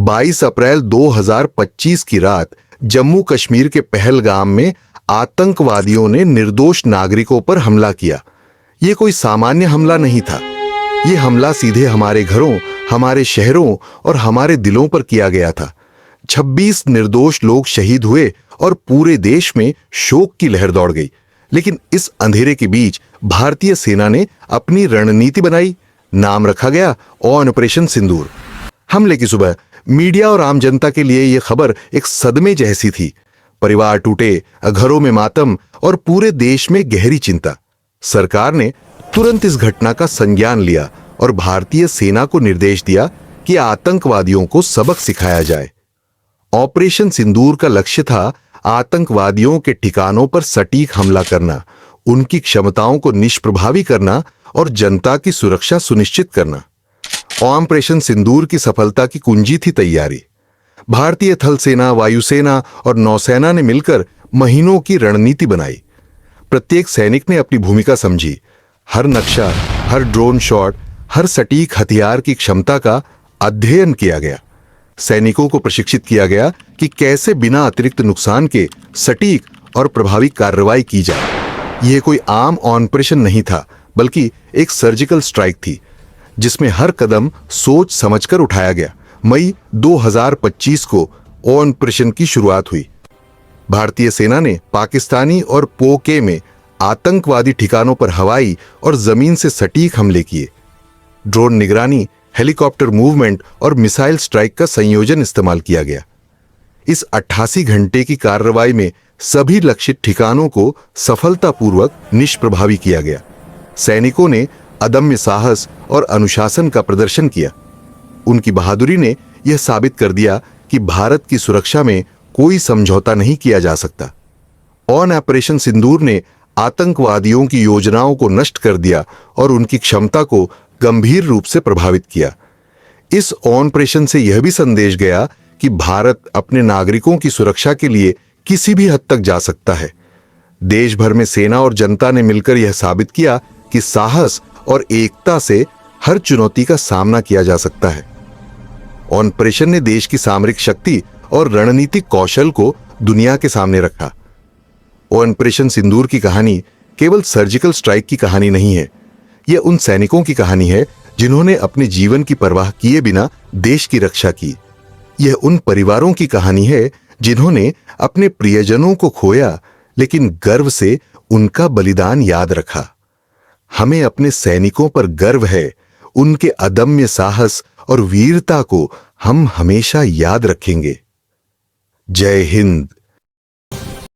22 अप्रैल 2025 की रात जम्मू कश्मीर के पहलगाम में आतंकवादियों ने निर्दोष नागरिकों पर हमला किया। यह कोई सामान्य हमला नहीं था। यह हमला सीधे हमारे घरों, हमारे शहरों और हमारे दिलों पर किया गया था। 26 निर्दोष लोग शहीद हुए और पूरे देश में शोक की लहर दौड़ गई। लेकिन इस अंधेरे के बीच भारतीय सेना ने अपनी रणनीति बनाई। नाम रखा गया ऑपरेशन सिंदूर। हमले की सुबह मीडिया और आम जनता के लिए यह खबर एक सदमे जैसी थी। परिवार टूटे, घरों में मातम और पूरे देश में गहरी चिंता। सरकार ने तुरंत इस घटना का संज्ञान लिया और भारतीय सेना को निर्देश दिया कि आतंकवादियों को सबक सिखाया जाए। ऑपरेशन सिंदूर का लक्ष्य था आतंकवादियों के ठिकानों पर सटीक हमला करना, उनकी क्षमताओं को निष्प्रभावी करना और जनता की सुरक्षा सुनिश्चित करना। ऑपरेशन सिंदूर की सफलता की कुंजी थी तैयारी। भारतीय थल सेना, वायुसेना और नौसेना ने मिलकर महीनों की रणनीति बनाई। प्रत्येक सैनिक ने अपनी भूमिका समझी। हर नक्शा, हर ड्रोन शॉट, हर सटीक हथियार की क्षमता का अध्ययन किया गया। सैनिकों को प्रशिक्षित किया गया कि कैसे बिना अतिरिक्त नुकसान के सटीक और प्रभावी कार्रवाई की जाए। यह कोई आम ऑपरेशन नहीं था, बल्कि एक सर्जिकल स्ट्राइक थी, जिसमें हर कदम सोच समझकर उठाया गया। मई 2025 को ऑपरेशन की शुरुआत हुई। भारतीय सेना ने पाकिस्तानी और पोके में आतंकवादी ठिकानों पर हवाई और जमीन से सटीक हमले किए। ड्रोन निगरानी, हेलीकॉप्टर मूवमेंट और मिसाइल स्ट्राइक का संयोजन इस्तेमाल किया गया। इस 88 घंटे की कार्रवाई में सभी लक्षित ठिकानों को सफलतापूर्वक निष्प्रभावी किया गया। सैनिकों ने अदम्य साहस और अनुशासन का प्रदर्शन किया। उनकी बहादुरी ने यह साबित कर दिया कि भारत की सुरक्षा में कोई समझौता नहीं किया जा सकता। ऑपरेशन सिंदूर ने आतंकवादियों की योजनाओं को नष्ट कर दिया और उनकी क्षमता को गंभीर रूप से प्रभावित किया। इस ऑपरेशन से यह भी संदेश गया कि भारत अपने नागरिकों की सुरक्षा के लिए किसी भी हद तक जा सकता है। देश भर में सेना और जनता ने मिलकर यह साबित किया कि साहस और एकता से हर चुनौती का सामना किया जा सकता है। ऑपरेशन ने देश की सामरिक शक्ति और रणनीतिक कौशल को दुनिया के सामने रखा। ऑपरेशन सिंदूर की कहानी केवल सर्जिकल स्ट्राइक की कहानी नहीं है। यह उन सैनिकों की कहानी है जिन्होंने अपने जीवन की परवाह किए बिना देश की रक्षा की। यह उन परिवारों की कहानी है जिन्होंने अपने प्रियजनों को खोया, लेकिन गर्व से उनका बलिदान याद रखा। हमें अपने सैनिकों पर गर्व है। उनके अदम्य साहस और वीरता को हम हमेशा याद रखेंगे। जय हिंद।